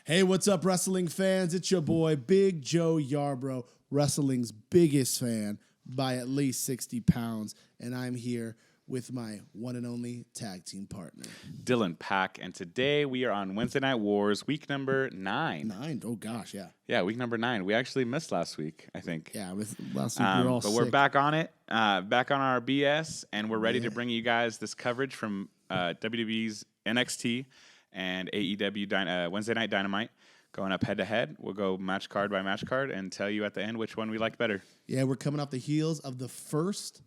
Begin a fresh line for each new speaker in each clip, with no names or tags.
Hey, what's up, wrestling fans? It's your boy, Big Joe Yarbrough, wrestling's biggest fan by at least 60 pounds. And I'm here with my one and only tag team partner,
Dylan Pack. And today we are on Wednesday Night Wars, week number 9.
9? Oh, gosh, yeah.
Yeah, week number 9. We actually missed last week, I think.
Yeah, last week we were all
but
sick.
we're back on it, back on our BS, and we're ready to bring you guys this coverage from WWE's NXT and AEW Wednesday Night Dynamite. Going up head-to-head. We'll go match card by match card and tell you at the end which one we liked better.
Yeah, we're coming off the heels of the first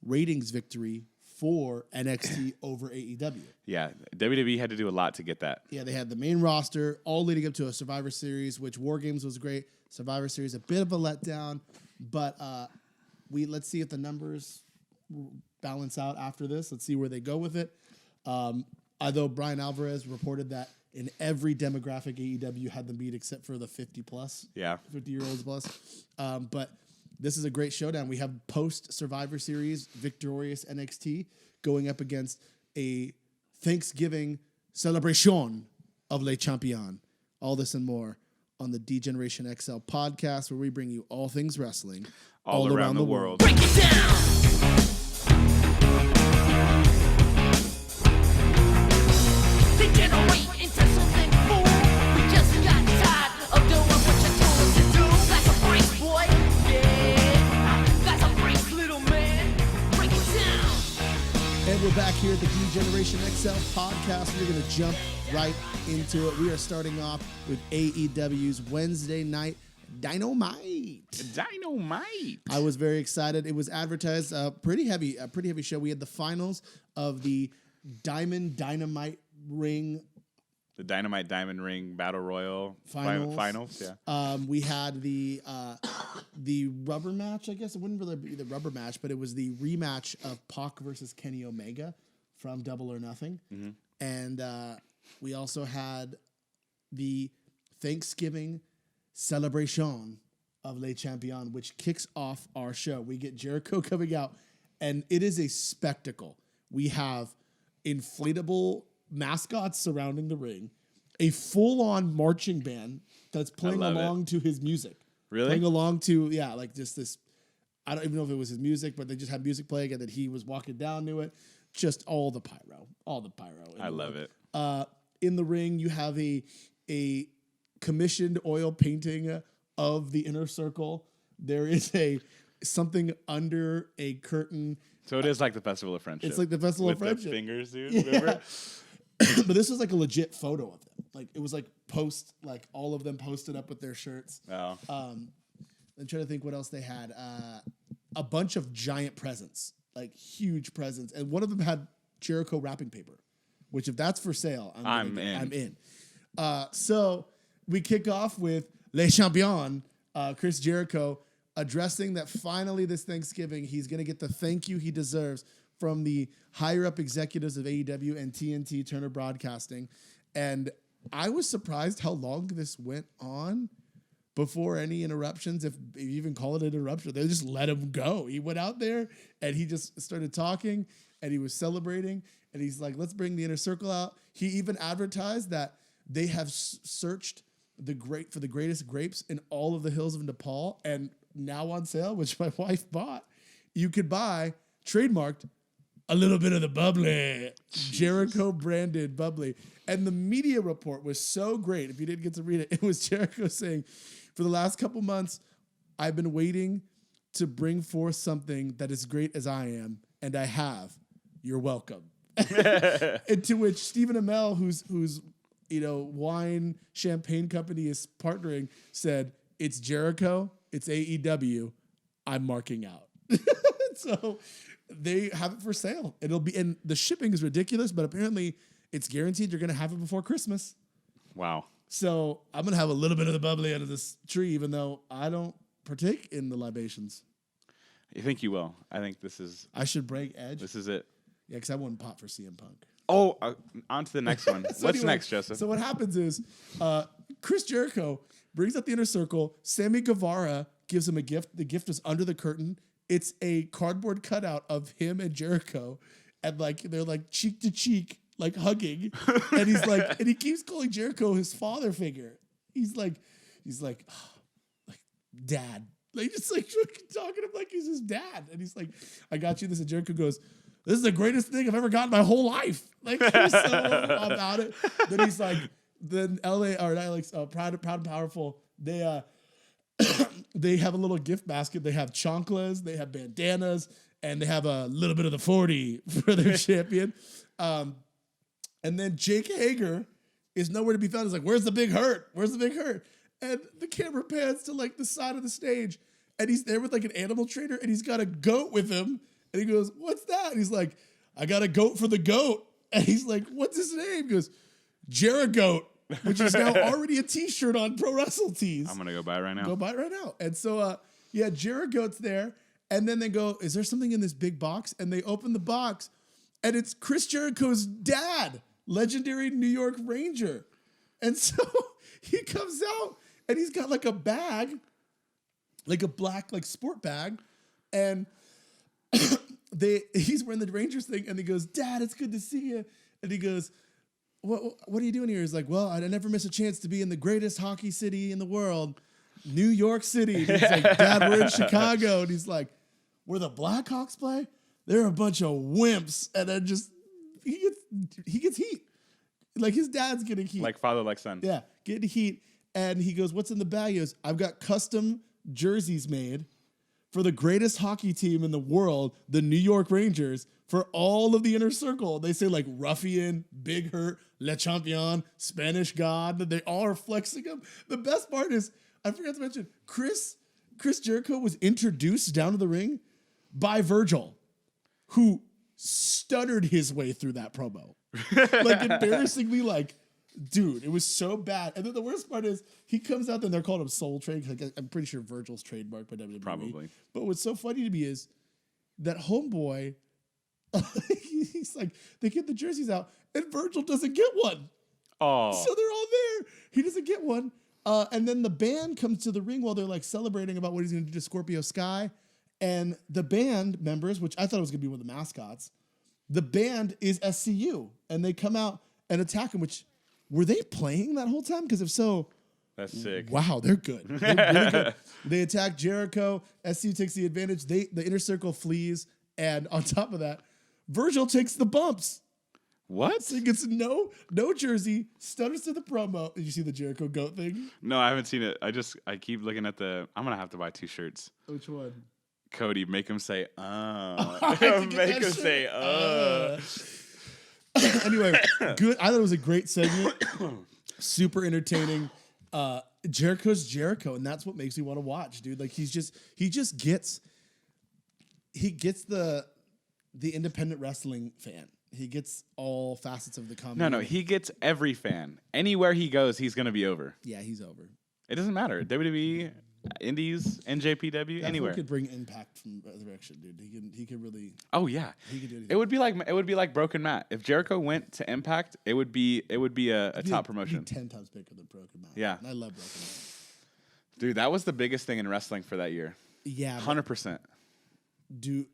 ratings victory for NXT over AEW.
Yeah, WWE had to do a lot to get that.
Yeah, they had the main roster, all leading up to a Survivor Series, which War Games was great. Survivor Series, a bit of a letdown, but let's see if the numbers balance out after this. Let's see where they go with it. Although Brian Alvarez reported that in every demographic AEW had them beat except for the 50-plus.
Yeah.
50-year-olds plus. But this is a great showdown. We have post-Survivor Series victorious NXT going up against a Thanksgiving celebration of Les Champions. All this and more on the dgenerationxl podcast, where we bring you all things wrestling
all around the world.
Break it down! Degenerate into something cool. We just got tired of doing what you told us to do. That's a break, boy. Yeah, that's a break, little man. Break it down.
And we're back here at the dgenerationxl podcast. We're going to jump right into it. We are starting off with AEW's Wednesday Night Dynamite. I was very excited. It was advertised a pretty heavy show. We had the finals of the Dynamite Ring.
The Dynamite Diamond Ring Battle Royal finals. Yeah.
We had the rubber match. I guess it wouldn't really be the rubber match, but it was the rematch of Pac versus Kenny Omega from Double or Nothing. Mm-hmm. And we also had the Thanksgiving celebration of Les Champions, which kicks off our show. We get Jericho coming out, and it is a spectacle. We have inflatable mascots surrounding the ring, a full-on marching band that's playing along to his music.
Really?
Playing along to, like just this, I don't even know if it was his music, but they just had music playing and that he was walking down to it. Just all the pyro.
I love it.
In the ring, you have a commissioned oil painting of the inner circle. There is something under a curtain.
So it is like the Festival of Friendship.
It's like the Festival of Friendship.
With the fingers, dude.
Yeah. But this was like a legit photo of them. Like it was like all of them posted up with their shirts.
Oh.
I'm trying to think what else they had. A bunch of giant presents, like huge presents, and one of them had Jericho wrapping paper, which if that's for sale, I'm in. So we kick off with Les Champions, Chris Jericho, addressing that finally this Thanksgiving he's going to get the thank you he deserves from the higher-up executives of AEW and TNT Turner Broadcasting. And I was surprised how long this went on before any interruptions, if you even call it an interruption. They just let him go. He went out there, and he just started talking, and he was celebrating, and he's like, let's bring the inner circle out. He even advertised that they have searched for the greatest grapes in all of the hills of Nepal, and now on sale, which my wife bought, you could buy, trademarked, a little bit of the bubbly, Jericho branded bubbly. And the media report was so great. If you didn't get to read it, it was Jericho saying, for the last couple months, I've been waiting to bring forth something that is great as I am, and I have. You're welcome. And to which Stephen Amell, who's wine champagne company is partnering, said, it's Jericho, it's AEW, I'm marking out. So they have it for sale. And the shipping is ridiculous, but apparently it's guaranteed you're going to have it before Christmas.
Wow.
So I'm going to have a little bit of the bubbly out of this tree, even though I don't partake in the libations.
I think you will. I think I
should break edge.
This is it.
Yeah, because I wouldn't pop for CM Punk.
Oh, on to the next one. What's next, Joseph?
So what happens is Chris Jericho brings up the inner circle. Sammy Guevara gives him a gift. The gift is under the curtain. It's a cardboard cutout of him and Jericho. And they're cheek to cheek, like hugging, and he's like, and he keeps calling Jericho his father figure. He's like, like dad, like just like talking to him like he's his dad, and he's like, I got you this, and Jericho goes, this is the greatest thing I've ever gotten my whole life. Like he's so about it. Then he's like, then Proud and Powerful. They they have a little gift basket. They have chanclas, they have bandanas, and they have a little bit of the 40 for their champion. And then Jake Hager is nowhere to be found. He's like, where's the big hurt? Where's the big hurt? And the camera pans to like the side of the stage, and he's there with like an animal trainer, and he's got a goat with him. And he goes, what's that? And he's like, I got a goat for the goat. And he's like, what's his name? He goes, Jerigoat, which is now already a t-shirt on Pro Wrestle Tees.
I'm going to go buy it right now.
Go buy it right now. And so, Jerigoat's there. And then they go, is there something in this big box? And they open the box, and it's Chris Jericho's dad, legendary New York Ranger. And so he comes out, and he's got like a bag, like a black like sport bag. And he's wearing the Rangers thing, and he goes, Dad, it's good to see you. And he goes, what are you doing here? He's like, well, I never miss a chance to be in the greatest hockey city in the world, New York City. And he's like, Dad, we're in Chicago. And he's like, where the Blackhawks play? They're a bunch of wimps. And then he gets heat. Like his dad's getting heat.
Like father, like son.
Yeah, getting heat. And he goes, what's in the bag? He goes, I've got custom jerseys made for the greatest hockey team in the world, the New York Rangers, for all of the inner circle. They say like Ruffian, Big Hurt, Le Champion, Spanish God. They all are flexing them. The best part is, I forgot to mention, Chris Jericho was introduced down to the ring by Virgil, who stuttered his way through that promo. Like embarrassingly, like, dude, it was so bad. And then the worst part is he comes out there and they're calling him Soul Train. Like, I'm pretty sure Virgil's trademarked by WWE.
Probably.
But what's so funny to me is that homeboy, he's like, they get the jerseys out and Virgil doesn't get one.
Oh.
So they're all there. He doesn't get one. And then the band comes to the ring while they're like celebrating about what he's going to do to Scorpio Sky. And the band members, which I thought was going to be one of the mascots, the band is SCU. And they come out and attack him, which... Were they playing that whole time? Because if so,
that's sick.
Wow, they're good. They're really good. They attack Jericho. SCU takes the advantage. The inner circle flees. And on top of that, Virgil takes the bumps.
What?
So he gets no jersey, stutters to the promo. Did you see the Jericho goat thing?
No, I haven't seen it. I keep looking at I'm going to have to buy 2 shirts.
Which one?
Cody, make him say,
Make him say, Anyway, good. I thought it was a great segment. Super entertaining. Jericho's Jericho, and that's what makes me want to watch, dude. Like he just gets the independent wrestling fan. He gets all facets of the comedy.
No, he gets every fan. Anywhere he goes, he's gonna be over.
Yeah, he's over.
It doesn't matter. WWE, Indies, NJPW, anywhere.
Could bring Impact from Resurrection, dude. He could really.
Oh yeah.
He could do anything.
It would be like Broken Matt. If Jericho went to Impact, it would be a top promotion.
10 times bigger than Broken Matt.
Yeah.
And I love Broken Matt.
Dude, that was the biggest thing in wrestling for that year.
Yeah.
100%.
Dude,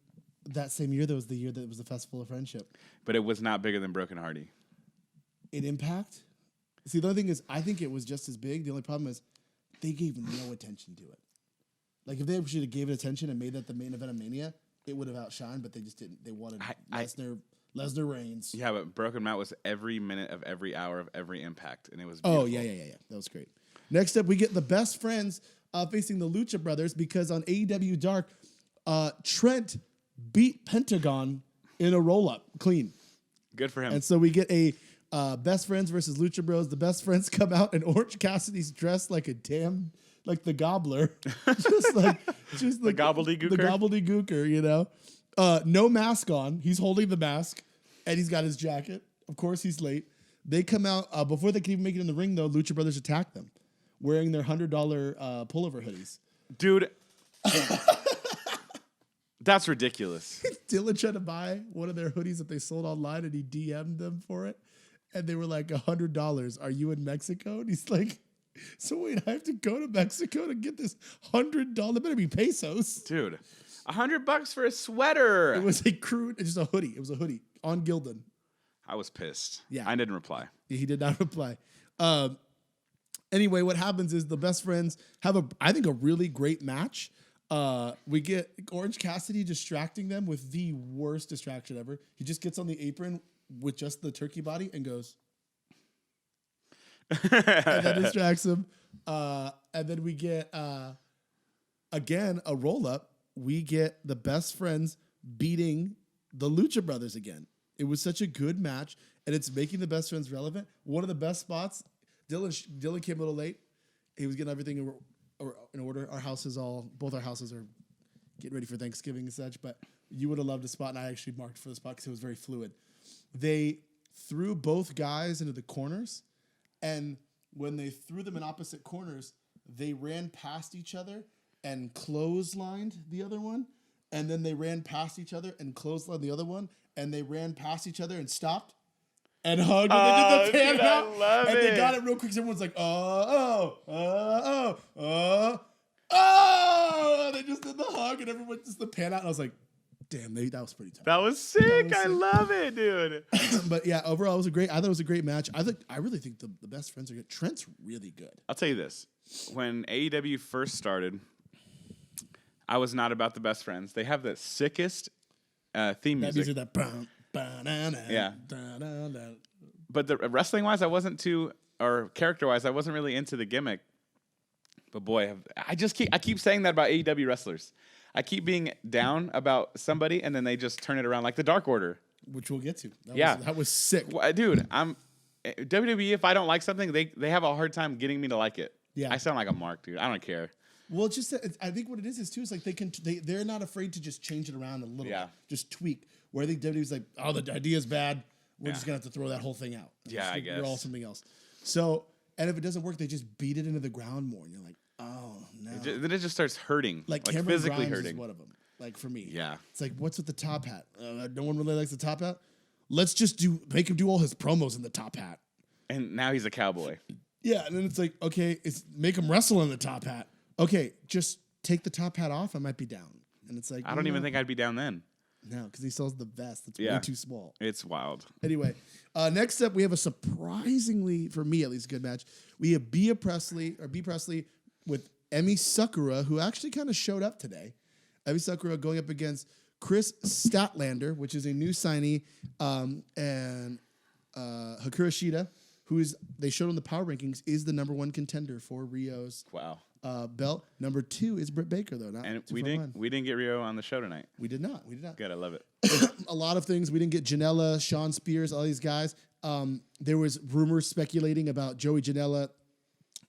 that same year, that was the year that it was the Festival of Friendship.
But it was not bigger than Broken Hardy.
In Impact? See, the other thing is, I think it was just as big. The only problem is they gave no attention to it. Like, if they actually gave it attention and made that the main event of Mania, it would have outshined, but they just didn't. They wanted Lesnar Reigns.
Yeah, but Broken Matt was every minute of every hour of every Impact, and it was
beautiful.
beautiful.
Yeah. That was great. Next up, we get the Best Friends facing the Lucha Brothers because on AEW Dark, Trent beat Pentagon in a roll-up, clean.
Good for him.
And so we get a Best Friends versus Lucha Bros. The Best Friends come out, and Orange Cassidy's dressed like like the Gobbler, just like
the gobbledygooker.
The gobbledygooker, you know. No mask on. He's holding the mask, and he's got his jacket. Of course, he's late. They come out before they can even make it in the ring. Though Lucha Brothers attack them, wearing their $100 pullover hoodies.
Dude, that's ridiculous.
Dylan tried to buy one of their hoodies that they sold online, and he DM'd them for it, and they were like $100. Are you in Mexico? And he's like, so wait, I have to go to Mexico to get this $100. It better be pesos.
Dude, $100 for a sweater.
It was a crude, just a hoodie. It was a hoodie on Gildan.
I was pissed.
Yeah.
I didn't reply.
He did not reply. Anyway, what happens is the best friends have I think a really great match. We get Orange Cassidy distracting them with the worst distraction ever. He just gets on the apron with just the turkey body and goes, and then distracts him. And then we get again a roll up. We get the best friends beating the Lucha Brothers again. It was such a good match, and it's making the best friends relevant. One of the best spots. Dylan came a little late. He was getting everything in order. Both our houses are getting ready for Thanksgiving and such, but you would have loved a spot, and I actually marked for the spot because it was very fluid. They threw both guys into the corners, and when they threw them in opposite corners, they ran past each other and clotheslined the other one, and then they ran past each other and clotheslined the other one, and they ran past each other and stopped and hugged when they did the pan out.
I love
and
it.
they got it real quick. So everyone's like, they just did the hug, and everyone just the pan out. And I was like, damn, that was pretty tough.
That was sick. I love it, dude.
But yeah, overall, I thought it was a great match. I really think the best friends are good. Trent's really good.
I'll tell you this. When AEW first started, I was not about the best friends. They have the sickest theme
That
music.
music, that
Yeah. But the wrestling-wise, I wasn't or character-wise, I wasn't really into the gimmick. But boy, I keep saying that about AEW wrestlers. I keep being down about somebody, and then they just turn it around, like the Dark Order.
Which we'll get to. That was sick.
Well, dude, WWE, if I don't like something, they have a hard time getting me to like it.
Yeah.
I sound like a mark, dude. I don't care.
Well, it's just I think what it is too is like they're not afraid to just change it around a little bit, just tweak. Where I think WWE's like, oh, the idea's bad. We're just gonna have to throw that whole thing out.
Yeah, I guess.
We're all something else. So, and if it doesn't work, they just beat it into the ground more, and you're like, oh no.
Then it just starts hurting,
like
Cameron
physically
Grimes
hurting.
is
Is one of them. Like for me,
Yeah.
It's like, what's with the top hat? No one really likes the top hat. Let's just make him do all his promos in the top hat.
And now he's a cowboy.
Yeah, and then it's like, okay, make him wrestle in the top hat. Okay, just take the top hat off. I might be down. And it's like,
I don't even think I'd be down then.
No, because he sells the vest. That's
Yeah.
way too small.
It's wild.
Anyway, next up, we have a surprisingly, for me at least, good match. We have B Presley with Emi Sakura, who actually kind of showed up today. Emi Sakura going up against Chris Statlander, which is a new signee, and Hikaru Shida, they showed on the power rankings, is the #1 contender for Rio's
Wow.
belt. Number 2 is Britt Baker, though.
And we didn't get Rio on the show tonight.
We did not.
Good, I love it.
A lot of things. We didn't get Janela, Sean Spears, all these guys. There was rumors speculating about Joey Janela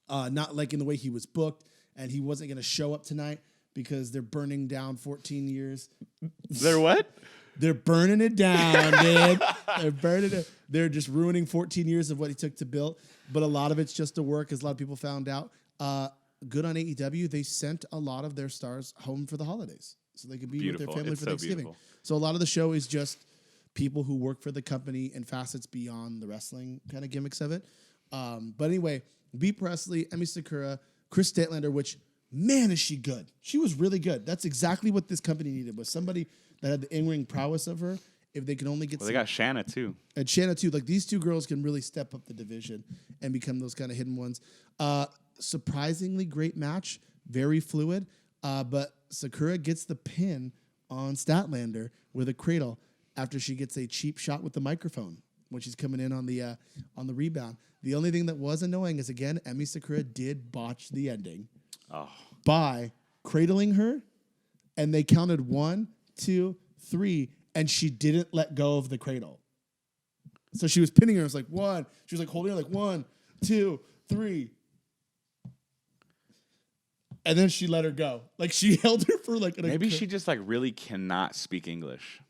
not liking the way he was booked, and he wasn't going to show up tonight because they're burning down 14 years.
They're what?
They're burning it down, dude. They're burning it. They're just ruining 14 years of what he took to build. But a lot of it's just to work, as a lot of people found out. Good on AEW. They sent a lot of their stars home for the holidays so they could be with their family for Thanksgiving.
Beautiful.
So a lot of the show is just people who work for the company and facets beyond the wrestling kind of gimmicks of it. But anyway, B. Presley, Emi Sakura, Chris Statlander, which, man, is she good. She was really good. That's exactly what this company needed, was somebody that had the in-ring prowess of her. If they can only get
They got Shanna, too.
And Shanna, too. Like, these two girls can really step up the division and become those kind of hidden ones. Surprisingly great match. Very fluid. But Sakura gets the pin on Statlander with a cradle after she gets a cheap shot with the microphone when she's coming in on the rebound. The only thing that was annoying is, again, Emi Sakura did botch the ending by cradling her, and they counted 1, 2, 3, and she didn't let go of the cradle. So she was pinning her. It was like 1. She was like holding her like 1, 2, 3. And then she let her go. Like, she held her for like...
Maybe she just like really cannot speak English.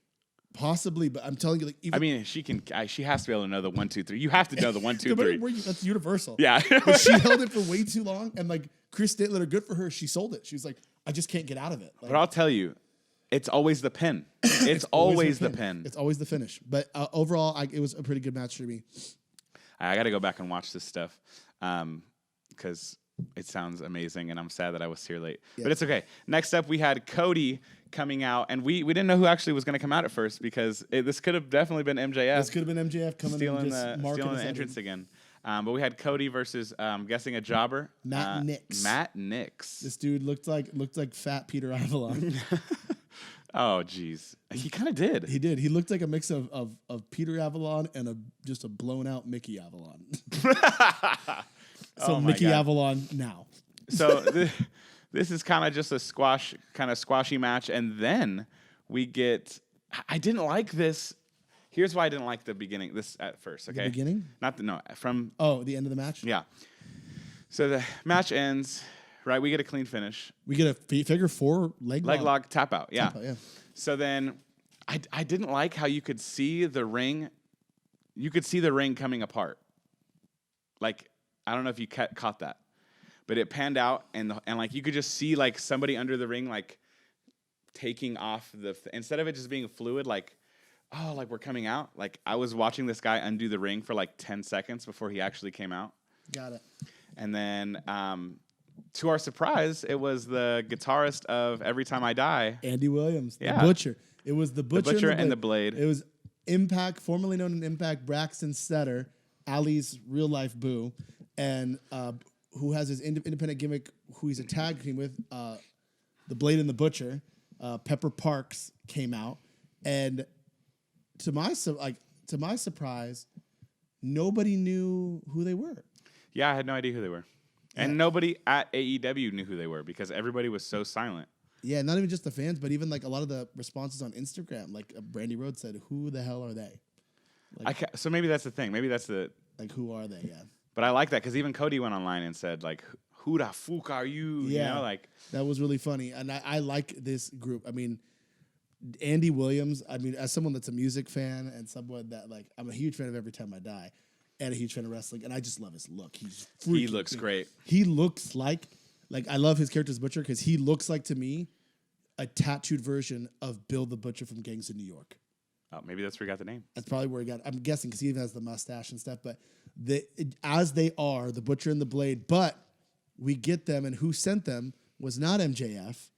Possibly, but I'm telling you, like, even,
I mean, she can. She has to be able to know the 1, 2, 3. You have to know the 1, 2, 3.
That's universal.
Yeah.
But she held it for way too long, and like Chris Statlander, good for her, she sold it. She was like, I just can't get out of it. Like,
But I'll tell you, it's always the pin. It's always the pin.
It's always the finish. But overall, it was a pretty good match for me.
I got to go back and watch this stuff because It sounds amazing, and I'm sad that I was here late.
Yeah.
But it's okay. Next up, we had Cody coming out, and we didn't know who actually was going to come out at first because this could have definitely been MJF.
This could have been MJF coming
stealing
and just marking
the entrance again. But we had Cody versus, I'm guessing, a jobber.
Matt Nix.
Matt Nix.
This dude looked like fat Peter Avalon.
Oh, jeez. He kind of did.
He did. He looked like a mix of Peter Avalon and just a blown out Mickey Avalon. So
Oh my
Mickey
God.
Avalon now.
So this is kind of just a squashy match, and then we get. I didn't like this. Here's why I didn't like the beginning. This at first, okay.
The beginning?
From
the end of the match.
yeah. So the match ends. Right, we get a clean finish.
We get a figure 4 leg
Lock tap out. Yeah.
Tap out, yeah.
So then I didn't like how you could see the ring. You could see the ring coming apart. Like, I don't know if you caught that. But it panned out, and like you could just see like somebody under the ring like taking off instead of it just being fluid, like, oh, like we're coming out. Like I was watching this guy undo the ring for like 10 seconds before he actually came out.
Got it.
And then to our surprise, it was the guitarist of Every Time I Die.
Andy Williams, the
Yeah.
Butcher. It was the Butcher,
and the Blade.
It was Impact, formerly known as Impact, Braxton Stetter, Ali's real life boo, and who has his independent gimmick, who he's a tag team with, the Blade and the Butcher. Pepper Parks came out, and to my surprise, nobody knew who they were.
Yeah, I had no idea who they were. And nobody at AEW knew who they were because everybody was so silent.
Yeah, not even just the fans, but even like a lot of the responses on Instagram. Like Brandy Rhodes said, "Who the hell are they?"
So maybe that's the thing. Maybe that's the.
Like, who are they? Yeah.
But I like that because even Cody went online and said like, "Who the fuck are you?"
Yeah.
You know, like
That was really funny, and I like this group. I mean, Andy Williams. I mean, as someone that's a music fan and someone that like, I'm a huge fan of Every Time I Die, and a huge fan of wrestling, and I just love his look.
he looks great.
He looks like I love his character as Butcher because he looks like to me a tattooed version of Bill the Butcher from Gangs of New York.
Oh, maybe that's where he got the name.
That's probably where he got. I'm guessing because he even has the mustache and stuff. But as they are the Butcher and the Blade, but we get them, and who sent them was not MJF,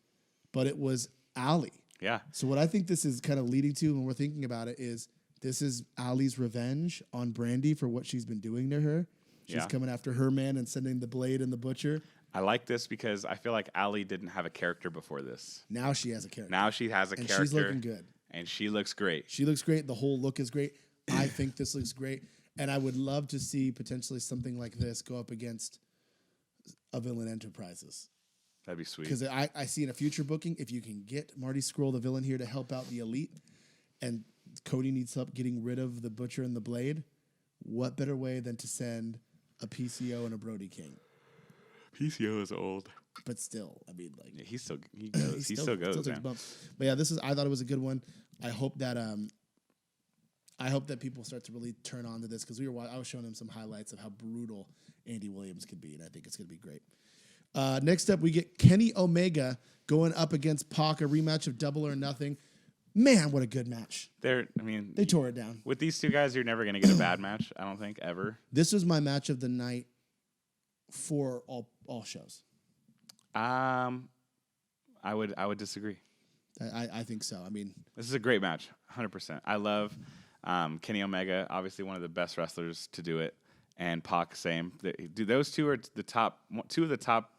but it was Ali.
Yeah.
So what I think this is kind of leading to when we're thinking about it is this is Ali's revenge on Brandy for what she's been doing to her. She's coming after her man and sending the Blade and the Butcher.
I like this because I feel like Ali didn't have a character before this.
Now she has a character.
Now she has a
and
character.
she's looking good.
And she looks great.
She looks great. The whole look is great. I think this looks great. And I would love to see potentially something like this go up against a Villain Enterprises.
That'd be sweet.
Because I see in a future booking, if you can get Marty Scurll, the villain, here to help out the Elite, and Cody needs help getting rid of the Butcher and the Blade, what better way than to send a PCO and a Brody King?
PCO is old.
But still, I mean, like
Yeah, he goes. He still goes,
takes
man.
bumps. But yeah, I thought it was a good one. I hope that people start to really turn on to this because I was showing them some highlights of how brutal Andy Williams could be, and I think it's going to be great. Next up, we get Kenny Omega going up against Pac, a rematch of Double or Nothing. Man, what a good match! They tore it down.
With these two guys, you're never going to get a bad match. I don't think ever.
This was my match of the night for all shows.
I would disagree.
I think so. I mean,
This is a great match, 100%. I love Kenny Omega, obviously one of the best wrestlers to do it, and Pac, same. Those two are two of the top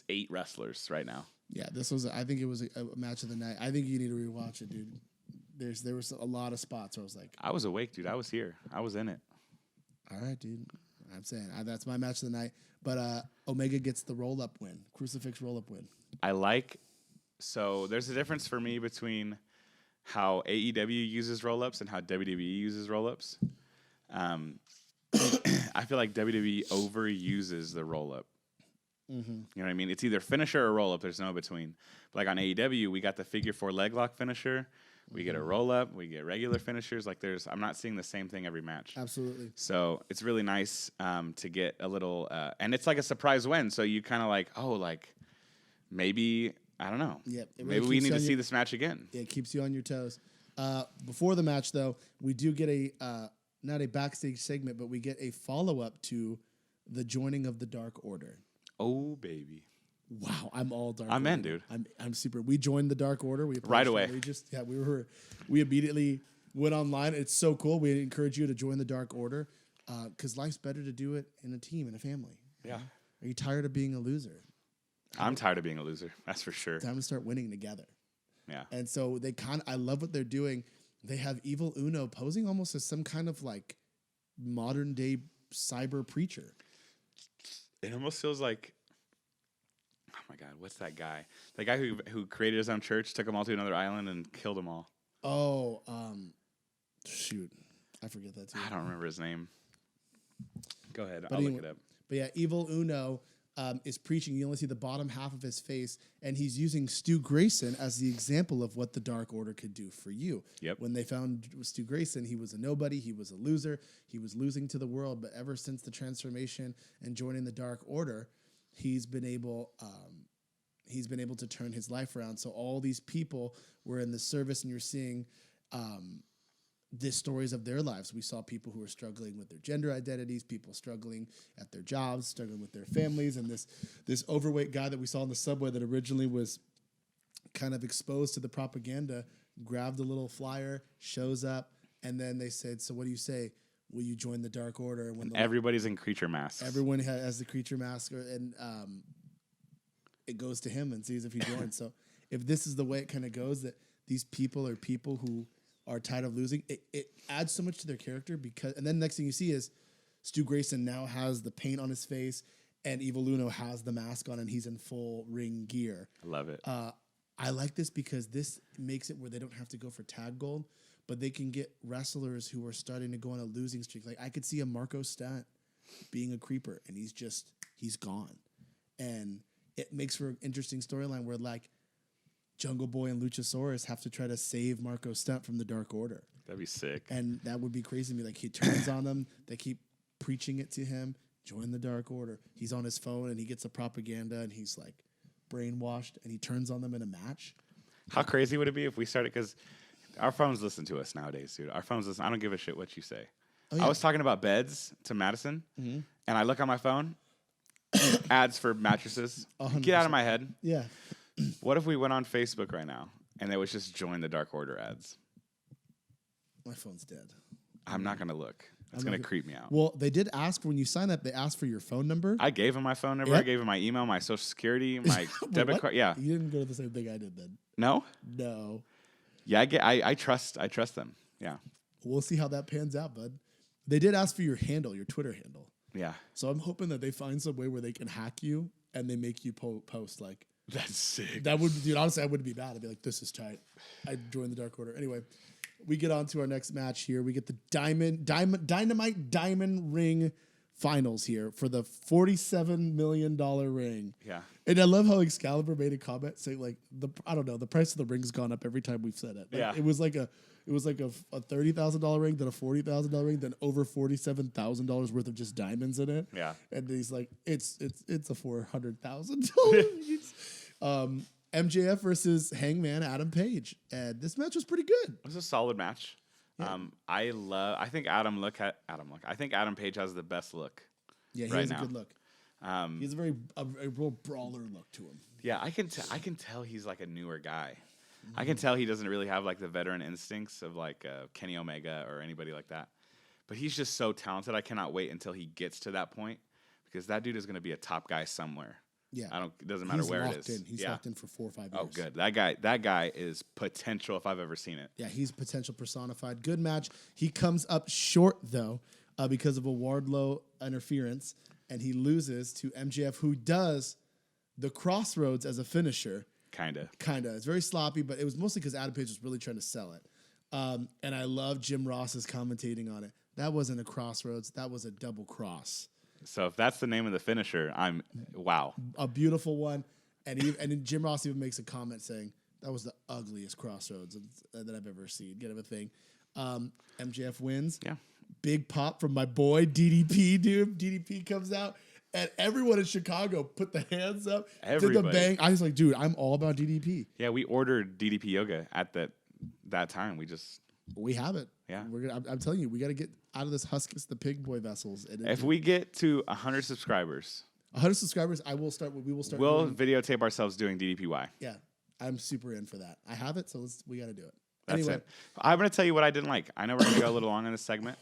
8 wrestlers right now.
yeah, I think it was a match of the night. I think you need to rewatch it, dude. There was a lot of spots where I was like,
I was awake, dude. I was here. I was in it.
all right, dude. I'm saying that's my match of the night. But Omega gets the roll-up win, crucifix roll-up win.
So there's a difference for me between how AEW uses roll-ups and how WWE uses roll-ups. I feel like WWE overuses the roll-up.
Mm-hmm.
You know what I mean? It's either finisher or roll-up. There's no between. But like on AEW, we got the figure 4 leg lock finisher. We get a roll-up. We get regular finishers. Like I'm not seeing the same thing every match.
Absolutely.
So it's really nice to get a little, and it's like a surprise win. So you kind of like, maybe, I don't know.
Yeah, it really
maybe we
keeps
need
you
to
on
see this match again.
It keeps you on your toes. Before the match, though, we do get not a backstage segment, but we get a follow-up to the joining of the Dark Order.
Oh, baby.
Wow, I'm all Dark
I'm
Order.
in, dude.
I'm super. We joined the Dark Order. We
Right away.
We immediately went online. It's so cool. We encourage you to join the Dark Order because life's better to do it in a team, in a family.
Yeah.
Are you tired of being a loser?
I'm tired of being a loser. That's for sure.
Time to start winning together.
Yeah.
And so I love what they're doing. They have Evil Uno posing almost as some kind of like modern day cyber preacher.
It almost feels like, oh my God, what's that guy? The guy who created his own church, took them all to another island and killed them all.
Oh, shoot. I forget that too.
I don't remember his name. Go ahead.
But
I'll look it up.
But yeah, Evil Uno is preaching. You only see the bottom half of his face, and he's using Stu Grayson as the example of what the Dark Order could do for you.
Yep.
When they found Stu Grayson, he was a nobody. He was a loser. He was losing to the world. But ever since the transformation and joining the Dark Order, he's been able to turn his life around. So all these people were in the service, and you're seeing the stories of their lives. We saw people who were struggling with their gender identities, people struggling at their jobs, struggling with their families, and this overweight guy that we saw in the subway that originally was kind of exposed to the propaganda, grabbed a little flyer, shows up, and then they said, "So what do you say? Will you join the Dark Order?"
And everybody's in creature masks.
Everyone has the creature mask, and it goes to him and sees if he joins. So if this is the way it kind of goes, that these people are people who are tired of losing, it adds so much to their character and then next thing you see is Stu Grayson now has the paint on his face and Evil Uno has the mask on and he's in full ring gear.
I love it.
I like this because this makes it where they don't have to go for tag gold, but they can get wrestlers who are starting to go on a losing streak. Like I could see a Marco Stunt being a creeper and he's gone. And it makes for an interesting storyline where like Jungle Boy and Luchasaurus have to try to save Marco Stunt from the Dark Order.
That'd be sick.
And that would be crazy to me. Like he turns on them, they keep preaching it to him, join the Dark Order. He's on his phone and he gets the propaganda and he's like brainwashed and he turns on them in a match.
How crazy would it be if we started, because our phones listen to us nowadays, dude. Our phones listen. I don't give a shit what you say. Oh, yeah. I was talking about beds to Madison and I look on my phone, ads for mattresses. 100%. Get out of my head.
Yeah.
What if we went on Facebook right now and it was just join the Dark Order ads?
My phone's dead.
I'm not going to look. It's going to creep me out.
Well, they did ask when you sign up, they asked for your phone number.
I gave him my phone number. Yep. I gave him my email, my social security, my debit card. Yeah.
You didn't go to the same thing I did then.
No?
No.
Yeah, I trust them. Yeah.
We'll see how that pans out, bud. They did ask for your handle, your Twitter handle.
Yeah.
So I'm hoping that they find some way where they can hack you and they make you post like,
that's sick.
That would, dude, honestly, I wouldn't be bad. I'd be like, this is tight. I'd join the Dark Order. Anyway, we get on to our next match here. We get the Dynamite Diamond Ring Finals here for the $47 million ring.
Yeah.
And I love how Excalibur made a comment saying like, I don't know, the price of the ring's gone up every time we've said it. Like,
yeah.
It was like a $30,000 ring, then a $40,000 ring, then over $47,000 worth of just diamonds in it.
Yeah.
And he's like, it's a $400,000. MJF versus Hangman Adam Page, and this match was pretty good.
It was a solid match. Yeah. I think Adam Page has the best look.
Yeah, he has a good look. He has a real brawler look to him.
Yeah, I can tell he's like a newer guy. I can tell he doesn't really have like the veteran instincts of like Kenny Omega or anybody like that. But he's just so talented. I cannot wait until he gets to that point because that dude is going to be a top guy somewhere.
Yeah,
it doesn't matter where it is.
He's locked in for 4 or 5 years.
Oh, good. That guy is potential if I've ever seen it.
Yeah, he's potential personified. Good match. He comes up short though because of a Wardlow interference, and he loses to MJF, who does the Crossroads as a finisher.
Kinda.
It's very sloppy, but it was mostly because Adam Page was really trying to sell it. And I love Jim Ross's commentating on it. That wasn't a Crossroads. That was a double cross.
So if that's the name of the finisher, wow. A
beautiful one. And then Jim Ross even makes a comment saying, that was the ugliest Crossroads that I've ever seen. Get him a thing. MJF wins.
Yeah.
Big pop from my boy DDP, dude. DDP comes out. And everyone in Chicago put the hands up.
Everybody.
Did the bang. I was like, dude, I'm all about DDP.
Yeah, we ordered DDP yoga at that time.
We have it.
Yeah.
I'm telling you, we got to get out of this Huskus the Pig Boy vessels. And
If we get to 100 subscribers,
100 subscribers, we will start.
We'll videotape ourselves doing DDPY.
Yeah, I'm super in for that. I have it, so we got to do it.
That's
anyway.
it. I'm going to tell you what I didn't like. I know we're going to go a little long in this segment.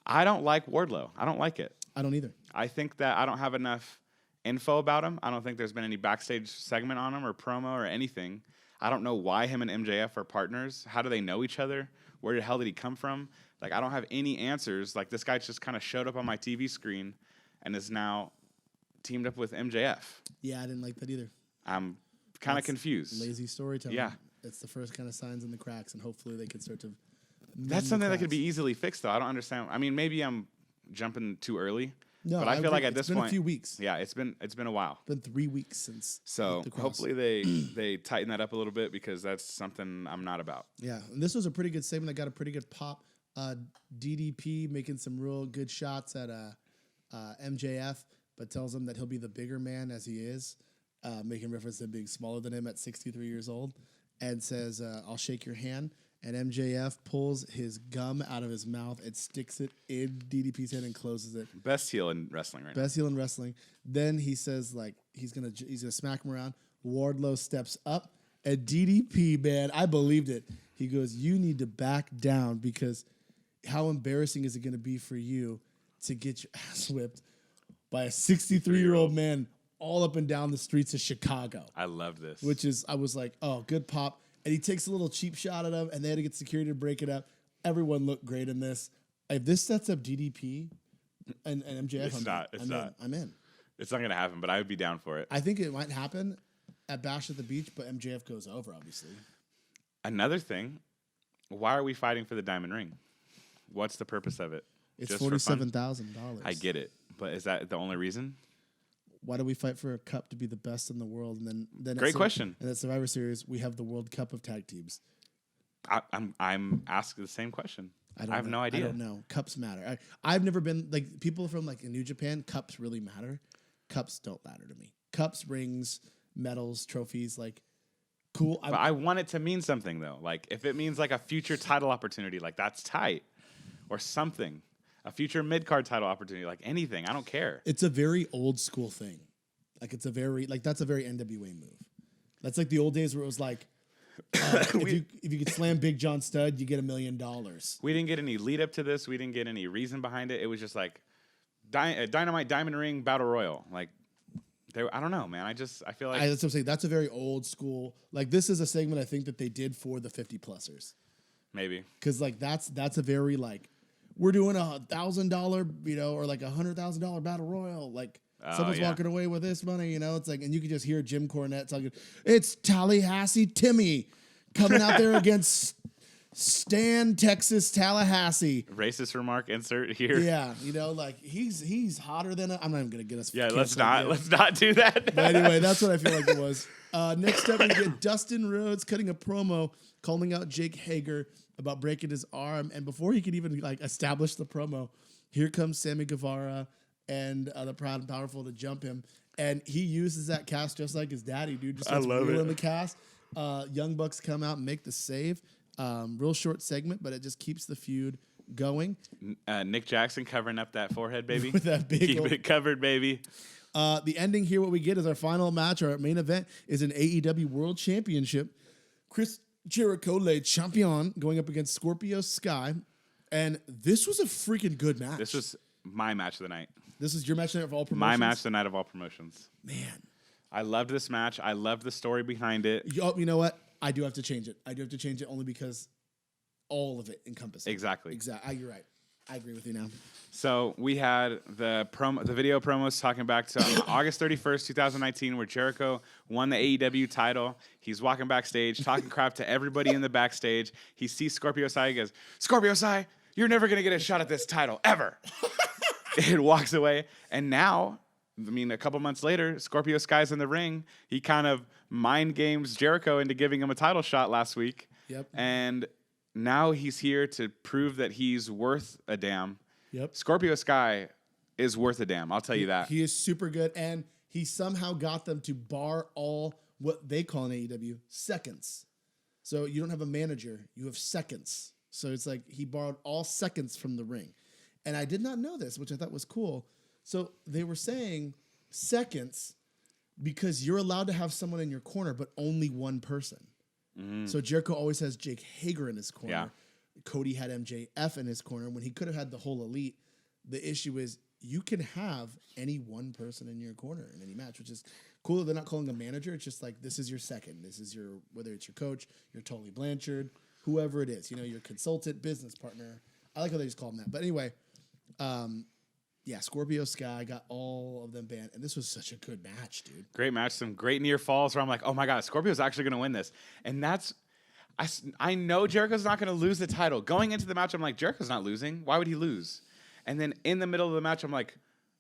I don't like Wardlow. I don't like it.
I don't either.
I think that I don't have enough info about him. I don't think there's been any backstage segment on him or promo or anything. I don't know why him and MJF are partners. How do they know each other? Where the hell did he come from? Like, I don't have any answers. Like, this guy just kind of showed up on my TV screen and is now teamed up with MJF.
Yeah, I didn't like that either.
I'm kind of confused.
Lazy storytelling.
Yeah.
It's the first kind of signs in the cracks, and hopefully they can start to.
That's something that could be easily fixed, though. I don't understand. I mean, maybe I'm jumping too early.
No,
but I feel like at this point,
it's been a few weeks.
Yeah, it's been a while.
It's been 3 weeks since.
So hopefully they tighten that up a little bit because that's something I'm not about.
Yeah, and this was a pretty good segment. I got a pretty good pop. DDP making some real good shots at MJF, but tells him that he'll be the bigger man as he is, making reference to being smaller than him at 63 years old, and says, "I'll shake your hand." And MJF pulls his gum out of his mouth and sticks it in DDP's hand and closes it.
Best heel in wrestling right now.
Best heel in wrestling. Then he says, like, he's gonna smack him around. Wardlow steps up, and DDP, man, I believed it. He goes, "You need to back down because how embarrassing is it going to be for you to get your ass whipped by a 63-year-old man all up and down the streets of Chicago?"
I love this.
I was like, oh, good pop. And he takes a little cheap shot at him, and they had to get security to break it up. Everyone looked great in this. If this sets up DDP and MJF, I'm in.
It's not going to happen, but I would be down for it.
I think it might happen at Bash at the Beach, but MJF goes over, obviously.
Another thing, why are we fighting for the diamond ring? What's the purpose of it?
It's $47,000.
I get it, but is that the only reason?
Why do we fight for a cup to be the best in the world? And then
Great question.
And at Survivor Series, we have the World Cup of tag teams.
I'm asking the same question. I have no idea.
I don't know. Cups matter. I've never been like people from like in New Japan. Cups really matter. Cups don't matter to me. Cups, rings, medals, trophies, like cool.
But I want it to mean something though. Like if it means like a future title opportunity, like that's tight, or something. A future mid-card title opportunity, like anything. I don't care.
It's a very old school thing. Like that's a very NWA move. That's like the old days where it was like, if you could slam Big John Studd, you get $1 million.
We didn't get any lead up to this. We didn't get any reason behind it. It was just like Dynamite Diamond Ring Battle Royal. Like, I don't know, man. I feel like
that's what I'm saying. That's a very old school. Like this is a segment I think that they did for the 50-plussers.
Maybe
because like that's a very like. We're doing $1,000, or like $100,000 battle royal. Like someone's walking away with this money, It's like, and you can just hear Jim Cornette talking. It's Tallahassee Timmy coming out there against Stan, Texas, Tallahassee.
Racist remark insert here.
Yeah, like he's hotter than I'm not even gonna get us.
Yeah, let's not do that.
But anyway, that's what I feel like it was. Next up, we get Dustin Rhodes cutting a promo, calling out Jake Hager about breaking his arm, and before he could even like establish the promo, here comes Sammy Guevara and the Proud and Powerful to jump him, and he uses that cast just like his daddy, dude. Just starts wheeling the cast. Young Bucks come out and make the save. Real short segment, but it just keeps the feud going.
Nick Jackson covering up that forehead, baby.
With that big
keep it covered, baby.
The ending here, what we get is our final match. Our main event is an AEW World Championship. Chris Jericho, Le Champion, going up against Scorpio Sky. And this was a freaking good match.
This was my match of the night.
This is your match of all promotions?
My match of the night of all promotions.
Man.
I loved this match. I loved the story behind it.
You know what? I do have to change it. I do have to change it only because all of it encompasses.
Exactly.
You're right. I agree with you now.
So we had the video promos talking back to August 31st, 2019, where Jericho won the AEW title. He's walking backstage, talking crap to everybody in the backstage. He sees Scorpio Sky. He goes, "Scorpio Sky, you're never going to get a shot at this title, ever." And walks away. And now, a couple months later, Scorpio Sky's in the ring. He kind of mind games Jericho into giving him a title shot last week.
Yep.
And now he's here to prove that he's worth a damn.
Yep.
Scorpio Sky is worth a damn. I'll tell you that.
He is super good, and he somehow got them to bar all what they call in AEW seconds. So you don't have a manager, you have seconds. So it's like he borrowed all seconds from the ring. And I did not know this, which I thought was cool. So they were saying seconds because you're allowed to have someone in your corner, but only one person. So Jericho always has Jake Hager in his corner.
Yeah.
Cody had MJF in his corner. When he could have had the whole elite, the issue is you can have any one person in your corner in any match, which is cool that they're not calling a manager. It's just like, this is your second. This is your, whether it's your coach, your Tully Blanchard, whoever it is, your consultant, business partner. I like how they just call them that. But anyway, Scorpio Sky got all of them banned. And this was such a good match, dude.
Great match. Some great near falls where I'm like, oh my God, Scorpio's actually going to win this. And that's, I know Jericho's not going to lose the title. Going into the match, I'm like, Jericho's not losing. Why would he lose? And then in the middle of the match, I'm like,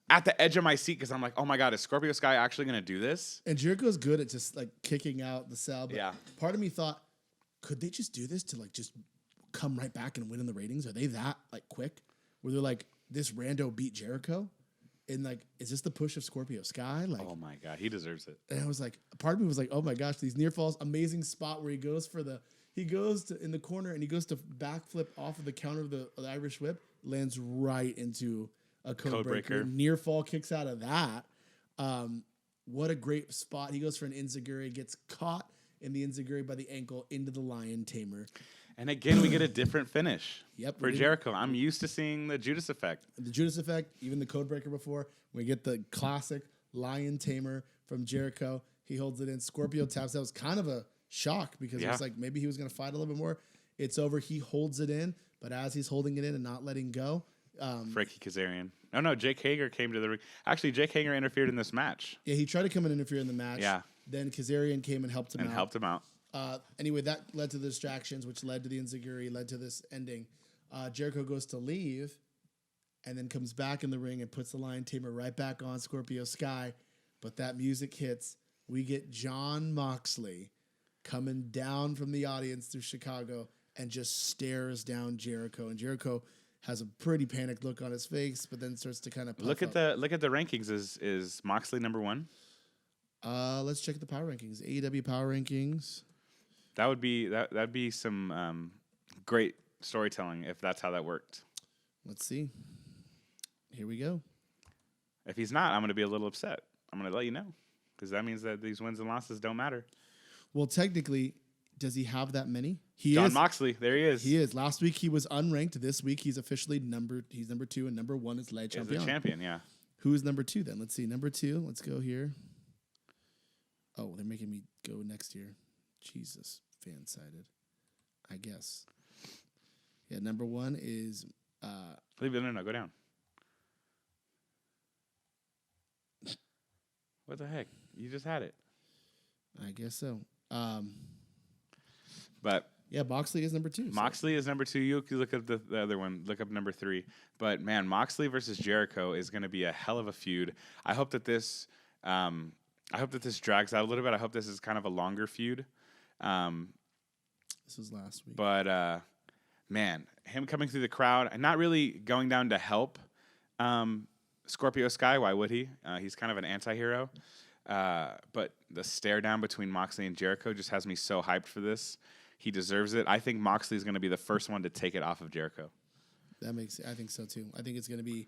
at the edge of my seat because I'm like, oh my God, is Scorpio Sky actually going to do this?
And Jericho's good at just like kicking out the cell. But
Yeah.
part of me thought, could they just do this to like just come right back and win in the ratings? Are they that like quick? Where they're like, this rando beat Jericho? And like, is this the push of Scorpio Sky? Like,
Oh my God, he deserves it.
and I was like, part of me was like, oh my gosh, these near falls, amazing spot where he goes to in the corner and he goes to backflip off of the counter of the Irish whip, lands right into a code breaker. Near fall kicks out of that. What a great spot. He goes for an enziguri, gets caught in the enziguri by the ankle into the lion tamer.
And again, we get a different finish
Yep,
for
we did.
Jericho. I'm used to seeing the Judas effect.
The Judas effect, even the code breaker before, we get the classic lion tamer from Jericho. He holds it in. Scorpio taps. That was kind of a shock because it was like maybe he was going to fight a little bit more. It's over. He holds it in, but as he's holding it in and not letting go,
Frankie Kazarian. No, Jake Hager came to the ring. Actually, Jake Hager interfered in this match.
yeah, he tried to come and interfere in the match.
Yeah.
Then Kazarian came and helped him out. Anyway, that led to the distractions, which led to the enziguri, led to this ending. Jericho goes to leave and then comes back in the ring and puts the lion tamer right back on Scorpio Sky. But that music hits. We get Jon Moxley coming down from the audience through Chicago and just stares down Jericho. And Jericho has a pretty panicked look on his face, but then starts to kind of
Look at the rankings. Is Moxley number one?
Let's check the power rankings. AEW power rankings.
That would be some great storytelling if that's how that worked.
Let's see. Here we go.
If he's not, I'm going to be a little upset. I'm going to let you know because that means that these wins and losses don't matter.
Well, technically, does he have that many?
Jon Moxley, there he is.
He is. Last week he was unranked. This week he's officially number 2, and number 1 is Le
He's
Champion.
the champion, yeah.
Who's number 2 then? Let's see. Number 2. Let's go here. Oh, they're making me go next year. Jesus, fan-sided. I guess. Yeah, number 1 is.
No, go down. What the heck? You just had it.
I guess so.
But
yeah, Moxley is number 2.
Moxley is number 2. You can look up the other one. Look up number 3. But man, Moxley versus Jericho is going to be a hell of a feud. I hope that this drags out a little bit. I hope this is kind of a longer feud.
This was last week.
But man, him coming through the crowd and not really going down to help Scorpio Sky. Why would he? He's kind of an anti-hero. But the stare down between Moxley and Jericho just has me so hyped for this. He deserves it. I think Moxley is going to be the first one to take it off of Jericho.
I think so too. I think it's going to be,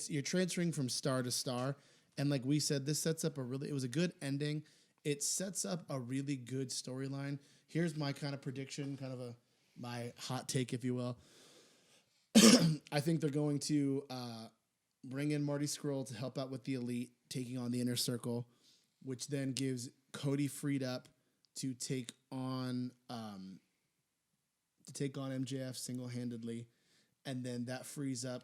you're transferring from star to star. And like we said, this sets up it was a good ending. It sets up a really good storyline. Here's my kind of prediction, my hot take, if you will. I think they're going to bring in Marty Scurll to help out with the Elite, taking on the Inner Circle, which then gives Cody freed up to take on MJF single-handedly, and then that frees up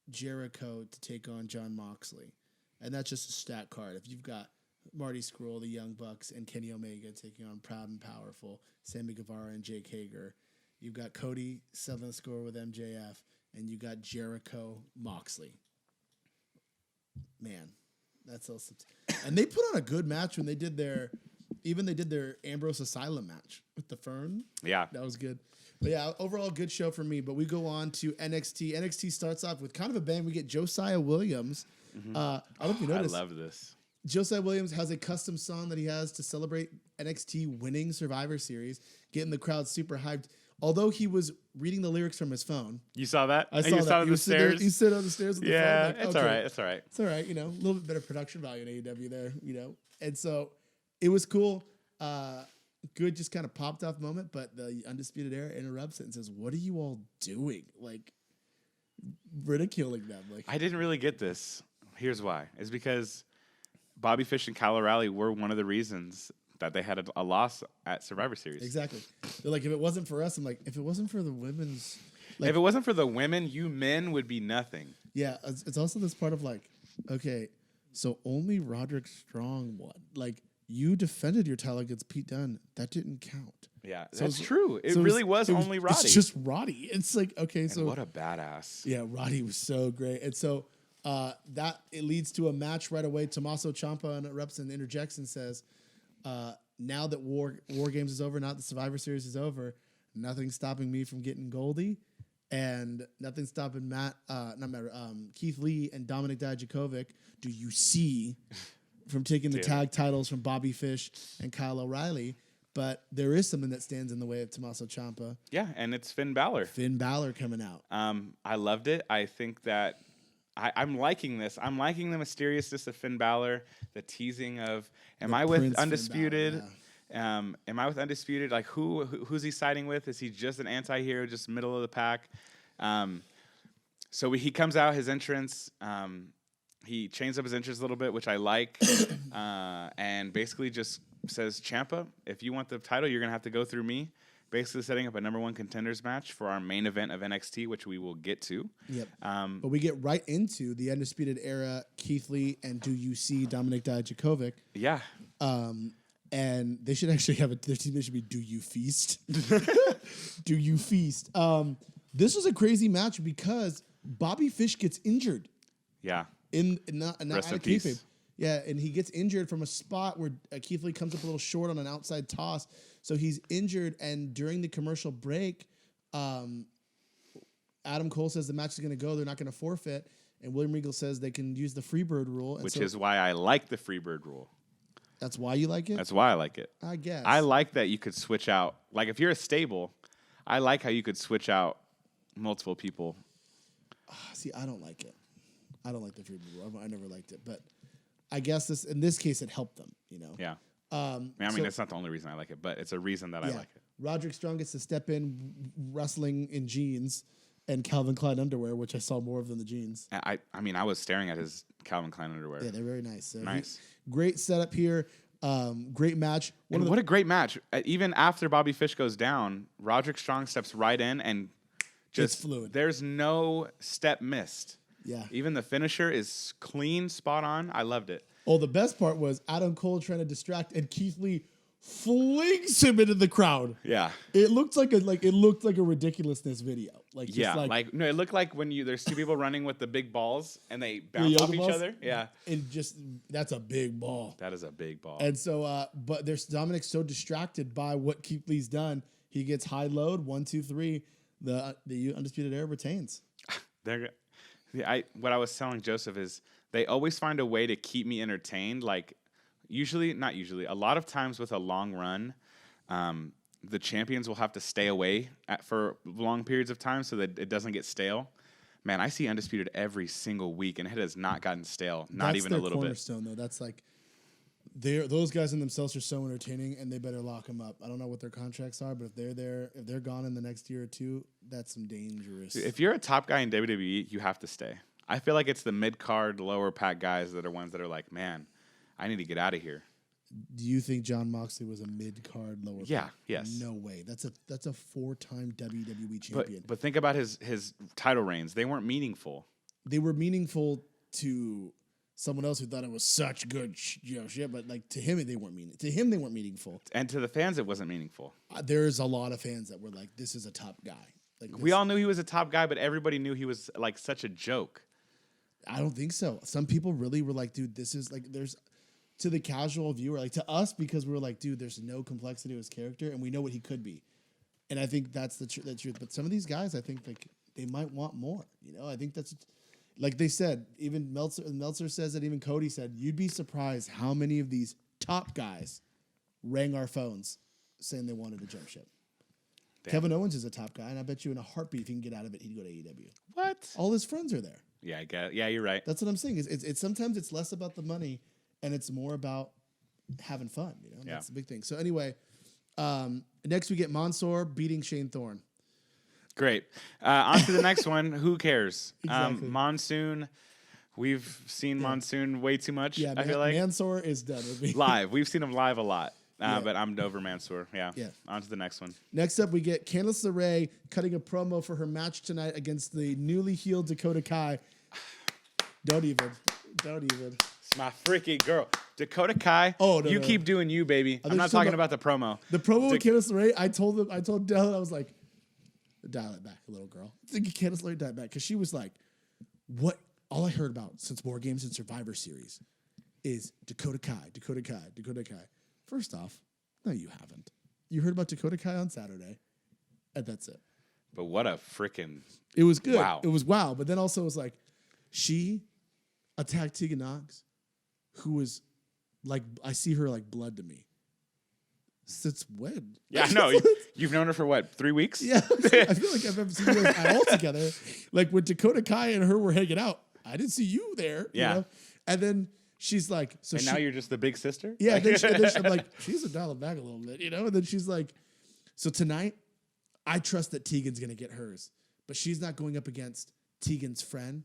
Jericho to take on Jon Moxley. And that's just a stat card. If you've got Marty Scurll, the Young Bucks, and Kenny Omega taking on Proud and Powerful, Sammy Guevara and Jake Hager, you've got Cody settling the score with MJF, and you got Jericho Moxley. Man, that's awesome. And they put on a good match when they did their Ambrose Asylum match with the Fern.
Yeah.
That was good. But yeah, overall good show for me. But we go on to NXT. NXT starts off with kind of a bang. We get Josiah Williams.
Mm-hmm.
I don't know if you noticed.
I love this.
Josiah Williams has a custom song that he has to celebrate NXT winning Survivor Series, getting the crowd super hyped. although he was reading the lyrics from his phone.
You saw that?
I saw
you
that.
Saw
he
the
was
stairs.
He stood on the stairs with the
yeah,
phone. Like,
it's
okay.
all right. It's all right.
It's all right. You know, a little bit better production value in AEW there. You know, and so it was cool. Good, just kind of popped off moment, but the Undisputed Era interrupts it and says, "What are you all doing?" Like ridiculing them. Like
I didn't really get this. Here's why: is because Bobby Fish and Kyle O'Reilly were one of the reasons that they had a loss at Survivor Series.
Exactly. They're like, if it wasn't for us, I'm like, if it wasn't for the women's, like,
if it wasn't for the women, you men would be nothing.
Yeah, it's also this part of like, okay, so only Roderick Strong won. Like, you defended your title against Pete Dunne. That didn't count.
Yeah,
So
that's
it's-
true. It
so
really was only Roddy.
It's just Roddy. It's like, okay,
and
so
what a badass.
yeah, Roddy was so great. And so that it leads to a match right away. Tommaso Ciampa interrupts and interjects and says, now that War Games is over, now that the Survivor Series is over, nothing's stopping me from getting Goldie, and nothing's stopping Keith Lee and Dominik Dijakovic. Do you see from taking the tag titles from Bobby Fish and Kyle O'Reilly? But there is something that stands in the way of Tommaso Ciampa.
Yeah, and it's Finn Balor.
Finn Balor coming out.
I loved it. I think that I'm liking this. I'm liking the mysteriousness of Finn Balor, the teasing of, am I with
Prince Finn
Undisputed?
Balor,
Am I with Undisputed? Like, who's he siding with? Is he just an anti-hero, just middle of the pack? So he comes out, his entrance, he changes up his entrance a little bit, which I like, and basically just says, Ciampa, if you want the title, you're going to have to go through me. Basically setting up a number 1 contenders match for our main event of NXT, which we will get to.
Yep. But we get right into the Undisputed Era, Keith Lee, and do you see Dominik Dijakovic?
Yeah.
And they should actually have their team should be Do You Feast? Do You Feast? This was a crazy match because Bobby Fish gets injured.
Yeah.
Not
Rest in
out of
peace.
kayfabe. Yeah, and he gets injured from a spot where Keith Lee comes up a little short on an outside toss. So he's injured, and during the commercial break, Adam Cole says the match is going to go. They're not going to forfeit. And William Regal says they can use the Freebird rule.
Which is why I like the Freebird rule.
That's why you like it?
That's why I like it.
I guess.
I like that you could switch out. Like, if you're a stable, I like how you could switch out multiple people.
See, I don't like it. I don't like the Freebird rule. I never liked it. But I guess in this case, it helped them, you know?
Yeah. I mean, it's not the only reason I like it, but it's a reason that I like it.
Roderick Strong gets to step in wrestling in jeans and Calvin Klein underwear, which I saw more of than the jeans.
I mean, I was staring at his Calvin Klein underwear.
Yeah, they're very nice. So
Nice.
Great setup here. Great match.
What a great match. Even after Bobby Fish goes down, Roderick Strong steps right in and just
fluid.
There's no step missed.
Yeah.
Even the finisher is clean, spot on. I loved it.
Oh, the best part was Adam Cole trying to distract, and Keith Lee flings him into the crowd.
Yeah.
It looked like a ridiculousness video. Like just
Yeah, no, it looked like when there's two people running with the big balls and they bounce
yoga
off each
balls?
other. Yeah,
and just that's a big ball.
that is a big ball.
And so, but there's Dominic's so distracted by what Keith Lee's done, he gets high load 1, 2, 3. The Undisputed Era retains.
What I was telling Joseph is they always find a way to keep me entertained. Like not usually, a lot of times with a long run, the champions will have to stay away for long periods of time so that it doesn't get stale. Man, I see Undisputed every single week, and it has not gotten stale, not even a little bit.
That's their cornerstone, though. That's like those guys in themselves are so entertaining, and they better lock them up. I don't know what their contracts are, but if they're gone in the next year or two, that's some dangerous.
If you're a top guy in WWE, you have to stay. I feel like it's the mid-card, lower-pack guys that are ones that are like, man, I need to get out of here.
Do you think John Moxley was a mid-card lower?
Yeah,
pack?
yes.
No way. That's a 4-time WWE champion.
But think about his title reigns. They weren't meaningful.
They were meaningful to someone else who thought it was such good shit, but like to him they weren't meaningful.
And to the fans, it wasn't meaningful.
There's a lot of fans that were like, "This is a top guy." Like
We all knew he was a top guy, but everybody knew he was like such a joke.
I don't think so. Some people really were like, "Dude, this is like there's." To the casual viewer, like to us, because we were like, "Dude, there's no complexity to his character, and we know what he could be," and I think that's the truth. But some of these guys, I think like they might want more. You know, I think that's. Like they said, even Meltzer says that, even Cody said, you'd be surprised how many of these top guys rang our phones saying they wanted to jump ship.
Damn.
Kevin Owens is a top guy, and I bet you in a heartbeat, if he can get out of it, he'd go to AEW.
What?
All his friends are there.
Yeah, I get it. Yeah, you're right.
That's what I'm saying. It's sometimes it's less about the money, and it's more about having fun. That's the big thing. So anyway, next we get Mansoor beating Shane Thorne.
Great. On to the next one. Who cares?
Exactly.
Monsoon. We've seen Monsoon way too much.
Yeah,
I feel like
Mansoor is done with me.
live. We've seen him live a lot. But I'm over Mansoor. Yeah. On to the next one.
Next up, we get Candice LeRae cutting a promo for her match tonight against the newly healed Dakota Kai. Don't even.
It's my freaking girl. Dakota Kai.
Oh, no,
you
no.
keep doing you, baby. I'm not
still
talking
no-
about the promo.
The promo with Candice LeRae, I told Dylan, I was like, dial it back, little girl. Candice LeRae dial it back. Because she was like, what? All I heard about since War Games and Survivor Series is Dakota Kai. First off, no, you haven't. You heard about Dakota Kai on Saturday, and that's it.
But what a freaking...
It was good.
Wow.
It was wow. But then also it was like, she attacked Tegan Knox, who was like, I see her like blood to me. Since when?
Yeah, no. You've known her for what, 3 weeks?
Yeah. I feel like I've ever seen you guys all together. Like when Dakota Kai and her were hanging out, I didn't see you there.
Yeah.
You know? And then she's like, so
And now you're just the big sister?
yeah. And then I'm like, she's a dial it back a little bit, And then she's like, so tonight, I trust that Tegan's gonna get hers, but she's not going up against Tegan's friend,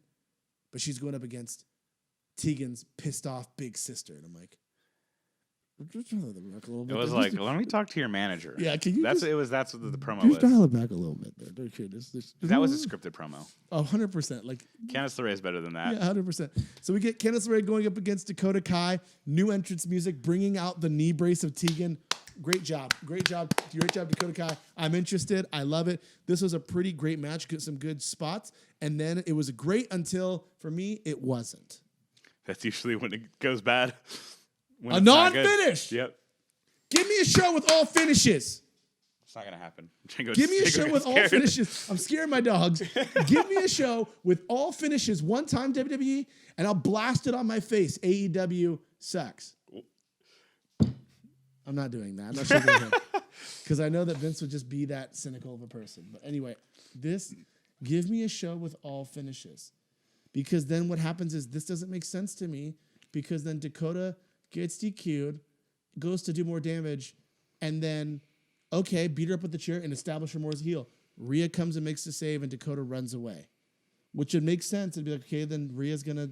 but she's going up against Tegan's pissed off big sister. And I'm like,
It was like, let me talk to your manager.
Yeah, can you
That's
just-
what the promo
just
was.
dial it back a little bit there. Don't you?
That was a scripted promo.
100%. Like,
Candice LeRae is better than that.
yeah, 100%. So we get Candice LeRae going up against Dakota Kai. New entrance music, bringing out the knee brace of Tegan. Great job, Dakota Kai. I'm interested. I love it. This was a pretty great match. Get some good spots, and then it was great until for me it wasn't.
That's usually when it goes bad. When
A
it's not good.
non-finish.
Yep.
Give me a show with all finishes.
It's not going to happen.
Give me a show with all finishes. I'm scaring my dogs. Give me a show with all finishes one time, WWE, and I'll blast it on my face. AEW sucks. I'm not doing that. I'm not shaking my head. Because I know that Vince would just be that cynical of a person. But anyway, give me a show with all finishes. Because then what happens is this doesn't make sense to me. Because then Dakota gets DQ'd, goes to do more damage, and then, okay, beat her up with the chair and establish her more as a heel. Rhea comes and makes the save, and Dakota runs away. Which would make sense. It'd be like, okay, then Rhea's going to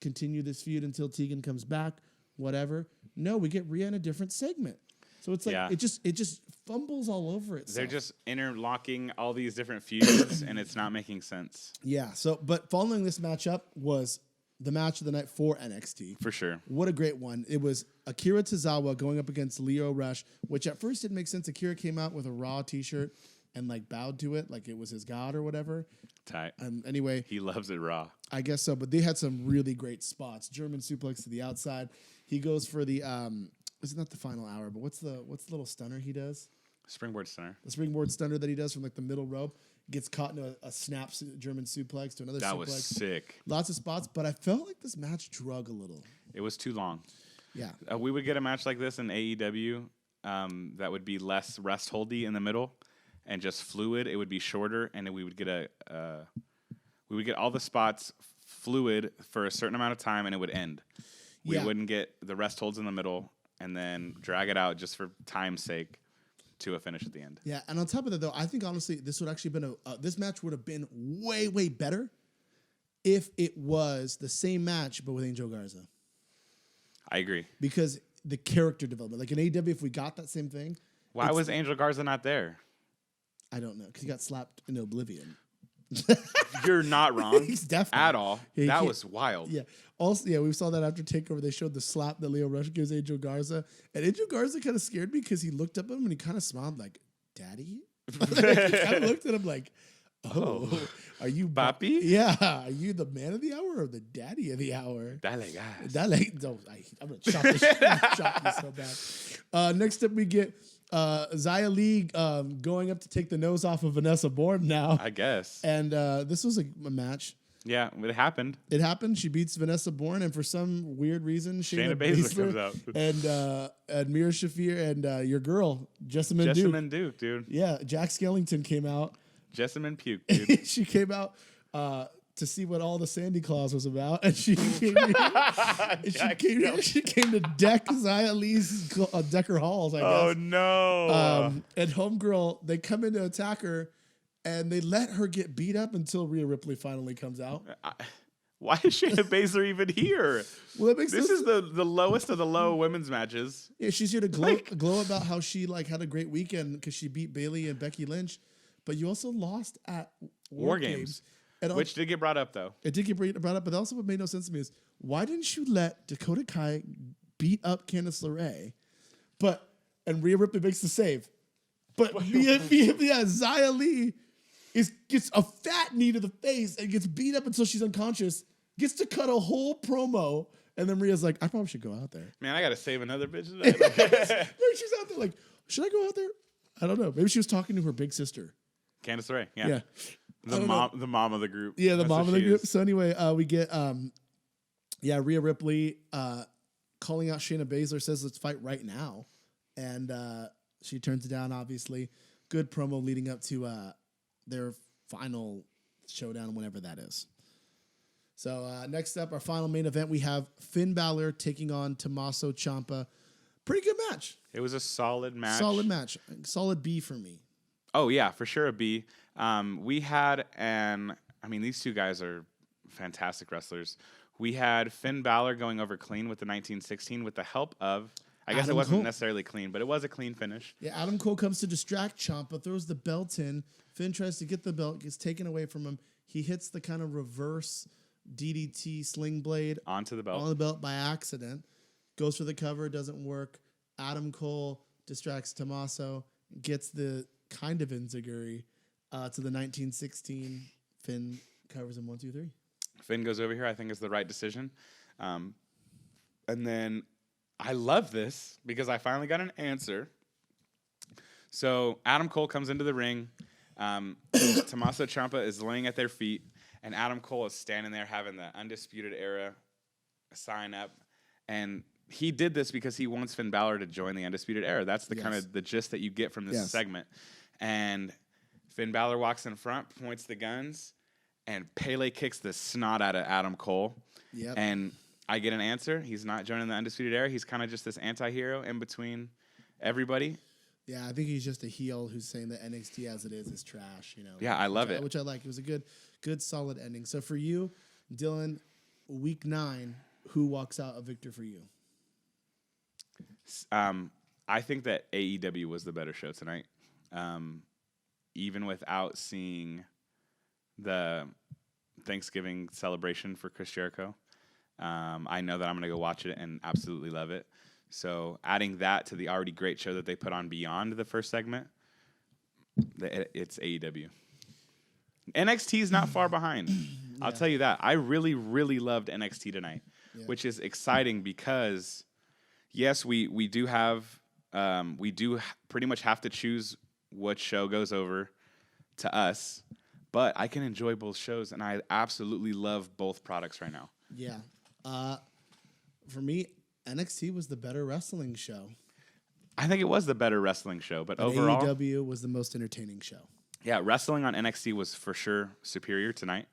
continue this feud until Tegan comes back, whatever. No, we get Rhea in a different segment. So it's like, it just fumbles all over itself.
They're just interlocking all these different feuds, and it's not making sense.
Yeah, but following this matchup was the match of the night for NXT.
For sure.
What a great one. It was Akira Tozawa going up against Lio Rush, which at first didn't make sense. Akira came out with a Raw t-shirt and like bowed to it like it was his god or whatever.
Tight.
Anyway.
He loves it raw.
I guess so, but they had some really great spots. German suplex to the outside. He goes for the, it's not the final hour, but what's the little stunner he does?
Springboard stunner.
The springboard stunner that he does from like the middle rope. Gets caught in a snap German suplex to another suplex.
That was sick.
Lots of spots, but I felt like this match drug a little.
It was too long.
Yeah.
We would get a match like this in AEW that would be less rest holdy in the middle and just fluid. It would be shorter, and then we would get all the spots fluid for a certain amount of time, and it would end. We wouldn't get the rest holds in the middle and then drag it out just for time's sake to a finish at the end.
Yeah, and on top of that, though, I think honestly, this would actually been this match would have been way, way better if it was the same match but with Angel Garza.
I agree.
Because the character development, like in AEW, if we got that same thing,
why was Angel Garza not there?
I don't know, because he got slapped in Oblivion.
You're not wrong.
He's definitely
at all.
Yeah,
that was wild.
Yeah. Also, yeah, we saw that after Takeover. They showed the slap that Lio Rush gives Angel Garza, and Angel Garza kind of scared me because he looked up at him and he kind of smiled like, "Daddy." I looked at him like, "Oh, are you
Papi?
Yeah, are you the man of the hour or the daddy of the hour?"
Dale gas.
I'm gonna chop this so bad. Next up, we get Xia Li going up to take the nose off of Vanessa Bourne now.
I guess.
And this was a match
Yeah, it happened.
It happened. She beats Vanessa Bourne, and for some weird reason,
Shayna Baszler comes out.
And Mira Shafir and your girl, Jessamine Duke.
Jessamine Duke, dude.
Yeah, Jack Skellington came out.
Jessamine Puke, dude.
She came out to see what all the Sandy Claus was about, and she came she came to deck Xia Lee's Decker Halls, I guess.
Oh, no.
And Homegirl, they come in to attack her, and they let her get beat up until Rhea Ripley finally comes out.
Why is Shayna Baszler even here?
Well, that makes
this
sense.
is the lowest of the low women's matches.
Yeah, she's here to glow about how she had a great weekend because she beat Bayley and Becky Lynch, but you also lost at War Games.
Which did get brought up, though.
It did get brought up, but also what made no sense to me is, why didn't you let Dakota Kai beat up Candice LeRae, and Rhea Ripley makes the save, but Xia Li gets a fat knee to the face and gets beat up until she's unconscious, gets to cut a whole promo, and then Rhea's like, I probably should go out there.
Man, I got to save another bitch today.
She's out there like, should I go out there? I don't know. Maybe she was talking to her big sister.
Candice LeRae,
Yeah.
The mom of the group.
Yeah, the
That's
mom of
what
the
she
group.
is.
So anyway, we get Rhea Ripley calling out Shayna Baszler, says let's fight right now. And she turns it down, obviously. Good promo leading up to their final showdown, whenever that is. So next up, our final main event, we have Finn Balor taking on Tommaso Ciampa. Pretty good match.
It was a solid match.
Solid match. Solid B for me.
Oh, yeah, for sure a B. We had these two guys are fantastic wrestlers. We had Finn Balor going over clean with the 1916 with the help of, I guess
Adam
it wasn't
Cole.
necessarily clean, but it was a clean finish.
Yeah, Adam Cole comes to distract Ciampa, throws the belt in. Finn tries to get the belt, gets taken away from him. He hits the kind of reverse DDT sling blade
Onto the belt.
on the belt by accident. Goes for the cover, doesn't work. Adam Cole distracts Tommaso, gets the kind of enziguri to the 1916. Finn covers him 1, 2, 3.
Finn goes over here, I think is the right decision. And then I love this because I finally got an answer. So Adam Cole comes into the ring. Tommaso Ciampa is laying at their feet, and Adam Cole is standing there having the Undisputed Era sign up. And he did this because he wants Finn Balor to join the Undisputed Era. That's the kind of the gist that you get from this segment. And Finn Balor walks in front, points the guns, and Pele kicks the snot out of Adam Cole.
Yep.
And I get an answer. He's not joining the Undisputed Era. He's kind of just this anti-hero in between everybody.
Yeah, I think he's just a heel who's saying that NXT as it is trash.
Yeah, I love it.
Which I like. It was a good, solid ending. So for you, Dylan, week 9, who walks out a victor for you?
I think that AEW was the better show tonight. Even without seeing the Thanksgiving celebration for Chris Jericho, I know that I'm going to go watch it and absolutely love it. So adding that to the already great show that they put on beyond the first segment, it's AEW. NXT is not far behind. I'll tell you that. I really, really loved NXT tonight, which is exciting because, yes, we do pretty much have to choose what show goes over to us, but I can enjoy both shows, and I absolutely love both products right now.
Yeah. For me, NXT was the better wrestling show.
I think it was the better wrestling show, but
And
overall,
AEW was the most entertaining show.
yeah, wrestling on NXT was for sure superior tonight.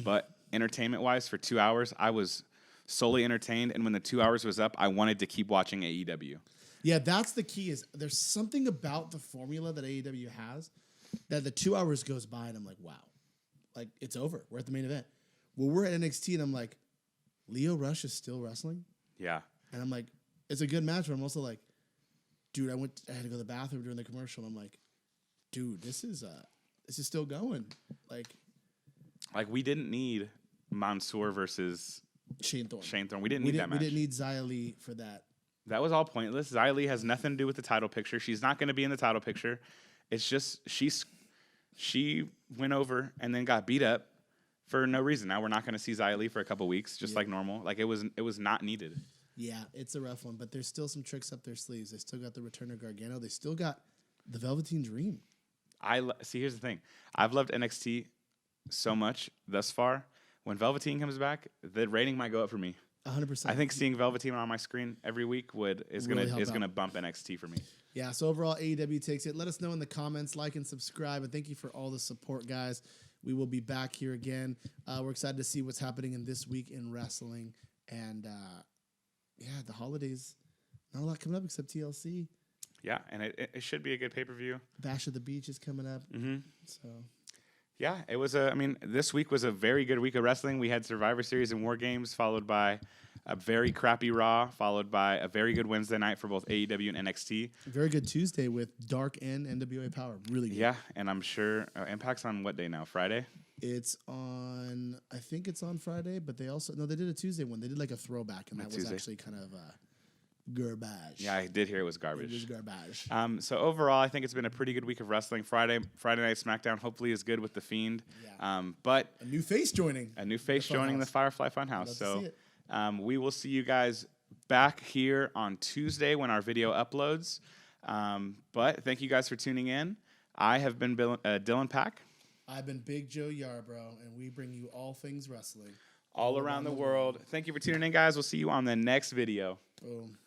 But entertainment-wise, for 2 hours, I was solely entertained, and when the 2 hours was up, I wanted to keep watching AEW.
Yeah, that's the key. Is there's something about the formula that AEW has that the 2 hours goes by, and I'm like, wow, like it's over. We're at the main event. Well, we're at NXT, and I'm like, Lio Rush is still wrestling.
Yeah.
And I'm like, it's a good match, but I'm also like, dude, I had to go to the bathroom during the commercial. And I'm like, dude, this is still going. Like
we didn't need Mansoor versus
Shane Thorne.
We didn't need that match.
We didn't need Xia Li for that.
That was all pointless. Xia Li has nothing to do with the title picture. She's not going to be in the title picture. It's just she went over and then got beat up for no reason. Now we're not going to see Xia Li for a couple weeks, just like normal. Like it was not needed.
Yeah, it's a rough one, but there's still some tricks up their sleeves. They still got the return of Gargano. They still got the Velveteen Dream.
See, here's the thing. I've loved NXT so much thus far, when Velveteen comes back, the rating might go up for me.
100%.
I think seeing Velveteen on my screen every week is
Really help
gonna
out.
bump NXT for me.
Yeah, so overall, AEW takes it. Let us know in the comments, like and subscribe, and thank you for all the support, guys. We will be back here again. We're excited to see what's happening in this week in wrestling. And, the holidays, not a lot coming up except TLC.
Yeah, and it should be a good pay-per-view.
Bash of the Beach is coming up.
Mm-hmm.
So,
Yeah, it was this week was a very good week of wrestling. We had Survivor Series and War Games, followed by a very crappy Raw, followed by a very good Wednesday night for both AEW and NXT.
very good Tuesday with Dark and NWA Power. Really good.
Yeah, and I'm sure Impact's on what day now? Friday?
I think it's on Friday, but they did a Tuesday one. They did like a throwback, and that was
Tuesday.
actually kind of garbage.
Yeah, I did hear it was
It
garbage.
was garbage.
So overall, I think it's been a pretty good week of wrestling. Friday Night SmackDown hopefully is good with The Fiend.
Yeah.
But
A new face joining.
a new face
The
joining the
Funhouse.
Firefly Funhouse.
Love to
So
see it.
we will see you guys back here on Tuesday when our video uploads. But thank you guys for tuning in. I have been Dylan Pack.
I've been Big Joe Yarbrough, and we bring you all things wrestling.
All around the world. Thank you for tuning in, guys. We'll see you on the next video.
Boom.